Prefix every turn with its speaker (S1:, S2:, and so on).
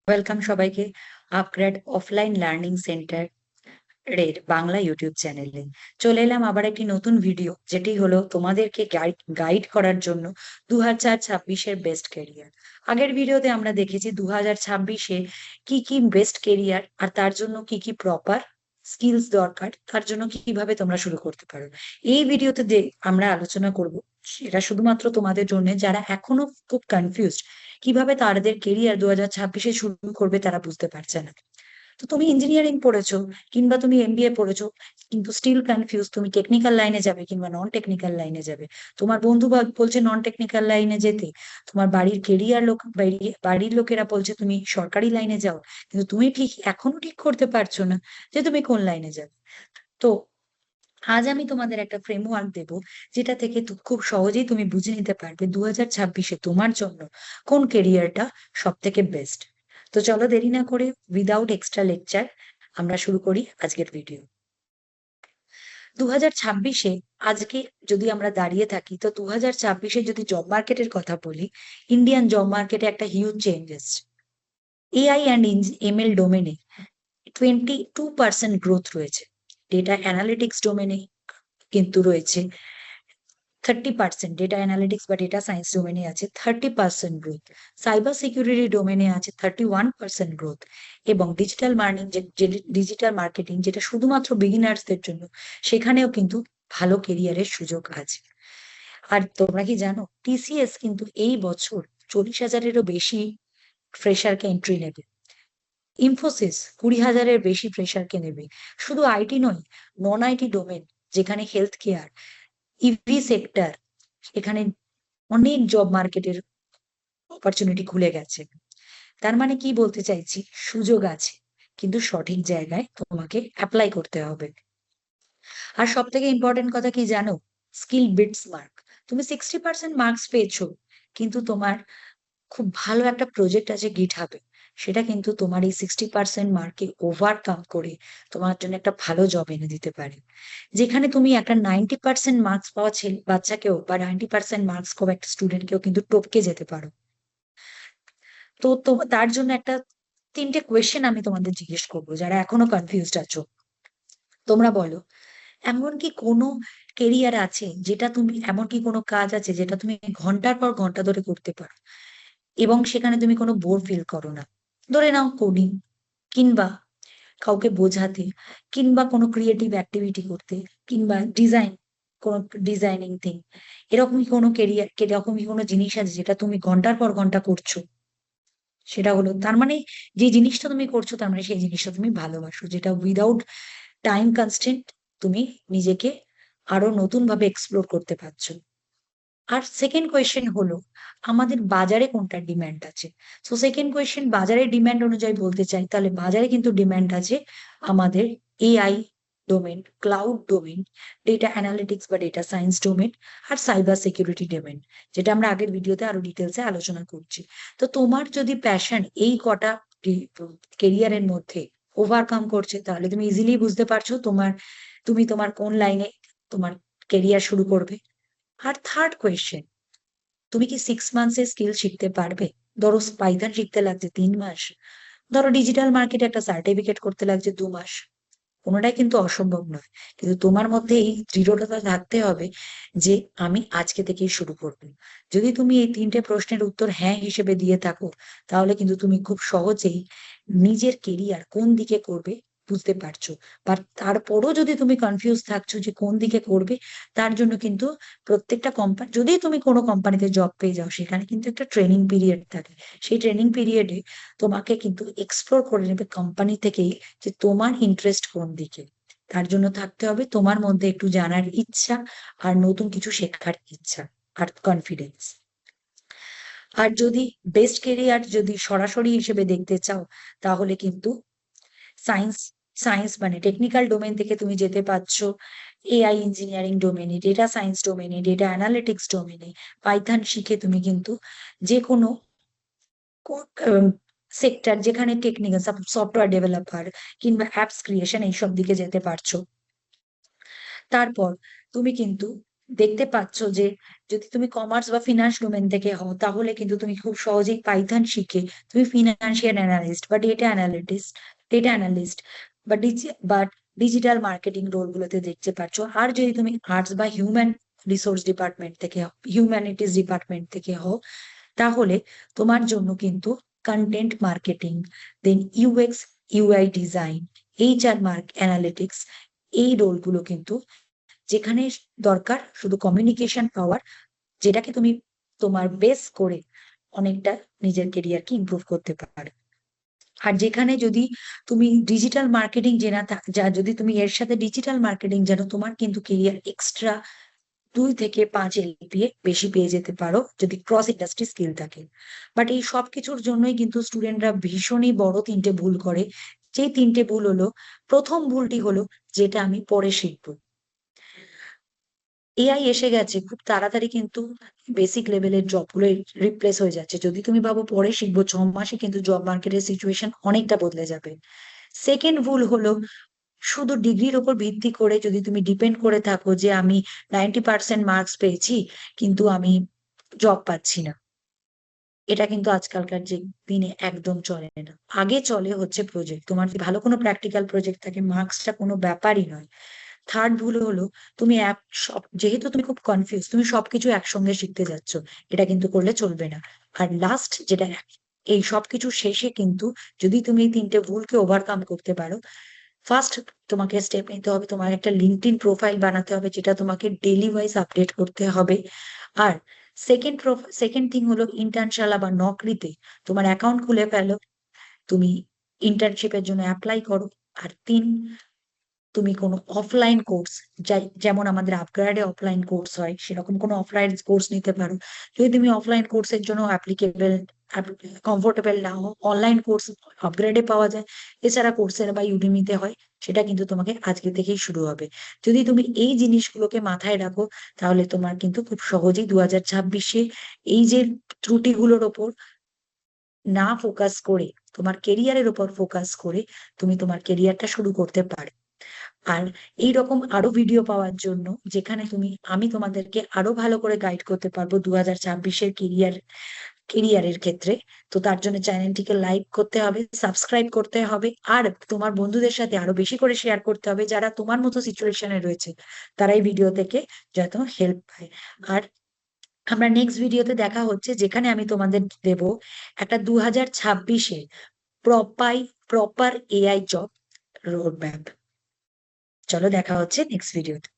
S1: Welcome সবাইকে upgrade offline learning centre এর Bangla YouTube চ্যানেলে। চলে এলাম আবার একটি নতুন ভিডিও, যেটি হলো তোমাদেরকে গাইড করার জন্য 2026-এর বেস্ট ক্যারিয়ার। আগের ভিডিওতে আমরা দেখেছি 2026-এ কি কি বেস্ট ক্যারিয়ার আর তার জন্য কি কি প্রপার স্কিলস দরকার, তার জন্য কিভাবে তোমরা শুরু করতে পারো। এই ভিডিওতে আমরা আলোচনা করব সেটা শুধুমাত্র তোমাদের জন্য যারা এখনো খুব কনফিউজড, কিভাবে তাদের কেরিয়ার 2026-এ শুরু করবে তারা বুঝতে পারছে না। তো তুমি ইঞ্জিনিয়ারিং পড়েছো কিংবা তুমি এমবিএ পড়েছো, কিন্তু স্টিল কনফিউজ তুমি টেকনিক্যাল লাইনে যাবে কিংবা নন টেকনিক্যাল লাইনে যাবে। তোমার বন্ধু বলছে নন টেকনিক্যাল লাইনে যেতে, তোমার বাড়ির কেরিয়ার লোক বাড়ির লোকেরা বলছে তুমি সরকারি লাইনে যাও, কিন্তু তুমি এখনো ঠিক করতে পারছো না যে তুমি কোন লাইনে যাবে। তো আজ আমি তোমাদের একটা ফ্রেমওয়ার্ক দেব, যেটা থেকে খুব সহজেই তুমি বুঝে নিতে পারবে 2026-এ তোমার জন্য কোন কেরিয়ারটা সব থেকে বেস্ট। তো চলো দেরি না করে, উইদাউট এক্সট্রা লেকচার, আমরা শুরু করি আজকের ভিডিও। 2026-এ আজকে যদি আমরা দাঁড়িয়ে থাকি, তো 2026-এ যদি জব মার্কেটের কথা বলি, ইন্ডিয়ান জব মার্কেটে একটা হিউজ চেঞ্জ এসছে। এআই অ্যান্ড এমএল ডোমেনে 22% গ্রোথ রয়েছে। ডেটা অ্যানালিটিক্স ডোমেনে কিন্তু রয়েছে 30%, ডেটা অ্যানালিটিক্স বা ডেটা সায়েন্স ডোমেনে আছে 30% গ্রোথ। সাইবার সিকিউরিটি ডোমেনে আছে 31% গ্রোথ। এবং ডিজিটাল মার্কেটিং, যেটা শুধুমাত্র বিগিনার্সদের জন্য, সেখানেও কিন্তু ভালো কেরিয়ারের সুযোগ আছে। আর তোমরা কি জানো, টিসিএস কিন্তু এই বছর 40,000-এরও বেশি ফ্রেশারকে এন্ট্রি নেবে। ইনফোসিস 20,000-এর বেশি ফ্রেশারকে নেবে। শুধু আইটি নয়, নন আইটি ডোমেন, যেখানে হেলথ কেয়ার, ইভি সেক্টর, এখানে অনেক জব মার্কেটের অপরচুনিটি খুলে গেছে। তার মানে কি বলতে চাইছি, সুযোগ আছে, কিন্তু সঠিক জায়গায় তোমাকে অ্যাপ্লাই করতে হবে। আর সব থেকে ইম্পর্টেন্ট কথা কি জানো, স্কিল বিটস মার্ক। তুমি 60% মার্কস পেয়েছো, কিন্তু তোমার খুব ভালো একটা প্রজেক্ট আছে গিটহাবে, সেটা কিন্তু তোমার এই 60% মার্কে ওভারকাম করে তোমার জন্য একটা ভালো জব এনে দিতে পারে। যেখানে তুমি একটা 90% মার্কস পাওয়া ছেলে বাচ্চাকেও বা 90% মার্কস পাওয়া একটা স্টুডেন্টকেও কিন্তু টপকে যেতে পারো। তো তার জন্য একটা তিনটে কোয়েশ্চেন আমি তোমাদের জিজ্ঞেস করবো, যারা এখনো কনফিউজড আছো। তোমরা বলো, এমন কি কোনো কেরিয়ার আছে যেটা তুমি, এমন কি কোনো কাজ আছে যেটা তুমি ঘন্টার পর ঘন্টা ধরে করতে পারো এবং সেখানে তুমি কোনো বোর ফিল করো না? ধরে নাও কোডিং, কিংবা কাউকে বোঝাতে, কিংবা কোনো ক্রিয়েটিভ অ্যাক্টিভিটি করতে, কিংবা কোনো ডিজাইনিং থিং। এরকমই কোনো কেরিয়ার, এরকমই কোনো জিনিস আছে যেটা তুমি ঘন্টার পর ঘন্টা করছো? সেটা হলো, তার মানে যে জিনিসটা তুমি করছো, তার মানে সেই জিনিসটা তুমি ভালোবাসো, যেটা উইদাউট টাইম কনস্ট্রেন্ট তুমি নিজেকে আরো নতুন ভাবে এক্সপ্লোর করতে পারছো। আর সেকেন্ড কোয়েশ্চেন হলো, আমাদের বাজারে কোনটার ডিম্যান্ড আছে? তো সেকেন্ড কোয়েশ্চেন, বাজারের ডিম্যান্ড অনুযায়ী বলতে চাই, তাহলে বাজারে কিন্তু ডিম্যান্ড আছে আমাদের AI domain, cloud domain, data analytics বা ডেটা সায়েন্স ডোমেন, আর সাইবার সিকিউরিটি ডোমেন, যেটা আমরা আগের ভিডিওতে আরো ডিটেলসে আলোচনা করছি। তো তোমার যদি প্যাশন এই কটা কেরিয়ারের মধ্যে ওভারকাম করছে, তাহলে তুমি ইজিলি বুঝতে পারছো তুমি তোমার কোন লাইনে তোমার কেরিয়ার শুরু করবে। আর থার্ড কোয়েশ্চেন, তুমি কি 6 মান্থসে স্কিল শিখতে পারবে? ধরো পাইথন শিখতে লাগছে 3 মাস, ধরো ডিজিটাল মার্কেটে একটা সার্টিফিকেট করতে লাগছে 2 মাস। কোনোটাই কিন্তু অসম্ভব নয়, কিন্তু তোমার মধ্যে এই দৃঢ়তা থাকতে হবে যে আমি আজকে থেকেই শুরু করব। যদি তুমি এই তিনটে প্রশ্নের উত্তর হ্যাঁ হিসেবে দিয়ে থাকো, তাহলে কিন্তু তুমি খুব সহজেই নিজের কেরিয়ার কোন দিকে করবে বুঝতে পারছো। বা তারপরও যদি তুমি কনফিউজ থাকছো যে কোন দিকে করবে, তার জন্য কিন্তু প্রত্যেকটা কোম্পানি, যদি তুমি কোনো কোম্পানিতে জব পেয়ে যাও, সেখানে কিন্তু একটা ট্রেনিং পিরিয়ড থাকে। সেই ট্রেনিং পিরিয়ডে তোমাকে কিন্তু এক্সপ্লোর করে নেবে কোম্পানি থেকেই যে তোমার ইন্টারেস্ট কোন দিকে। তার জন্য থাকতে হবে তোমার মধ্যে একটু জানার ইচ্ছা, আর নতুন কিছু শেখার ইচ্ছা, আর কনফিডেন্স। আর যদি বেস্ট কেরিয়ার যদি সরাসরি হিসেবে দেখতে চাও, তাহলে কিন্তু সায়েন্স সায়েন্স মানে টেকনিক্যাল ডোমেন থেকে তুমি যেতে পারছো এআই ইঞ্জিনিয়ারিং ডোমেনে, ডেটা সায়েন্স ডোমেনে, ডেটা অ্যানালিটিক্স ডোমেনে। পাইথন শিখে তুমি কিন্তু যে কোনো সেক্টর, যেখানে টেকনিক্যাল সফটওয়্যার ডেভেলপার কিংবা অ্যাপস ক্রিয়েশন, এইসব দিকে যেতে পারছো। তারপর তুমি কিন্তু দেখতে পাচ্ছ যে যদি তুমি কমার্স বা ফিনান্স ডোমেন থেকে হও তাহলে কিন্তু তুমি খুব সহজেই পাইথন শিখে তুমি ফিনান্সিয়াল অ্যানালিস্ট বা ডেটা অ্যানালিস্ট বা ডিজিটাল মার্কেটিং রোল গুলোতে দেখতে পাচ্ছ। আর যদি তুমি আর্টস বা হিউম্যানিটিস ডিপার্টমেন্ট থেকে হও তাহলে তোমার জন্য কিন্তু content marketing, then UX UI design, HR analytics, এই রোলগুলো কিন্তু যেখানে দরকার শুধু কমিউনিকেশন পাওয়ার, যেটাকে তুমি তোমার বেস করে অনেকটা নিজের কেরিয়ারকে ইমপ্রুভ করতে পারো। আর যেখানে যদি তুমি ডিজিটাল মার্কেটিং যদি তুমি এর সাথে ডিজিটাল মার্কেটিং জানো, তোমার কিন্তু কেরিয়ার এক্সট্রা 2 থেকে 5 এলপিএ বেশি পেয়ে যেতে পারো যদি ক্রস ইন্ডাস্ট্রি স্কিল থাকে। বাট এই সব কিছুর জন্যই কিন্তু স্টুডেন্টরা ভীষণই বড় 3টে ভুল করে। যে 3টে ভুল হলো, প্রথম ভুলটি হলো যেটা আমি পরে শিখবো। এআই এসে গেছে খুব তাড়াতাড়ি, কিন্তু বেসিক লেভেলের জব গুলো রিপ্লেস হয়ে যাচ্ছে। যদি তুমি ভাবো পরে শিখবো, 6 মাসে কিন্তু জব মার্কেটের সিচুয়েশন অনেকটা বদলে যাবে। সেকেন্ড ভুল হলো শুধু ডিগ্রির ওপর ভিত্তি করে যদি তুমি ডিপেন্ড করে থাকো যে আমি 90% মার্কস পেয়েছি কিন্তু আমি জব পাচ্ছি না। এটা কিন্তু আজকালকার যে দিনে একদম চলে না। আগে চলে হচ্ছে প্রজেক্ট। তোমার যদি ভালো কোনো প্র্যাকটিক্যাল প্রজেক্ট থাকে, মার্কসটা কোনো ব্যাপারই নয়। থার্ড ভুল হলো তুমি যেহেতু তুমি খুব কনফিউজ, তুমি সবকিছু একসঙ্গে শিখতে যাচ্ছ, এটা কিন্তু করলে চলবে না। আর লাস্ট যেটা, এই সবকিছু শেষে কিন্তু যদি তুমি এই 3টে ভুলকে ওভারকাম করতে পারো, ফার্স্ট তোমাকে স্টেপ নিতে হবে, তোমার একটা লিঙ্কডইন প্রোফাইল বানাতে হবে যেটা তোমাকে ডেলি ওয়াইজ আপডেট করতে হবে। আর সেকেন্ড থিং হলো ইন্টার্নশালা বা নকরিতে তোমার অ্যাকাউন্ট খুলে ফেলো, তুমি ইন্টার্নশিপের জন্য অ্যাপ্লাই করো। আর 3, তুমি কোনো অফলাইন কোর্স, যেমন আমাদের আপগ্রেডে অফলাইন কোর্স হয় সেরকম কোনো অফলাইন কোর্স নিতে পারো। যদি তুমি অফলাইন কোর্সের জন্য কমফোর্টেবল না হও, অনলাইন কোর্স আপগ্রেডে পাওয়া যায়। এছাড়া কোর্সের বা ইউডেমিতে হয়, সেটা কিন্তু তোমাকে আজকে থেকেই শুরু হবে। যদি তুমি এই জিনিসগুলোকে মাথায় রাখো তাহলে তোমার কিন্তু খুব সহজেই 2026-এ এই যে ত্রুটিগুলোর ওপর না ফোকাস করে, তোমার কেরিয়ারের উপর ফোকাস করে তুমি তোমার কেরিয়ারটা শুরু করতে পারো। আর এইরকম আরো ভিডিও পাওয়ার জন্য, যেখানে আমি তোমাদেরকে আরো ভালো করে গাইড করতে পারবো 2026-এর কেরিয়ারের ক্ষেত্রে, তো তার জন্য চ্যানেলটিকে লাইক করতে হবে, সাবস্ক্রাইব করতে হবে, আর তোমার বন্ধুদের সাথে আরো বেশি করে শেয়ার করতে হবে যারা তোমার মতো সিচুয়েশনে রয়েছে, তারা এই ভিডিও থেকে যাতে হেল্প পায়। আর আমরা নেক্সট ভিডিওতে দেখা হচ্ছে, যেখানে আমি তোমাদের দেব একটা 2026-এর proper AI job road map. চলো দেখা হচ্ছে নেক্সট ভিডিওতে।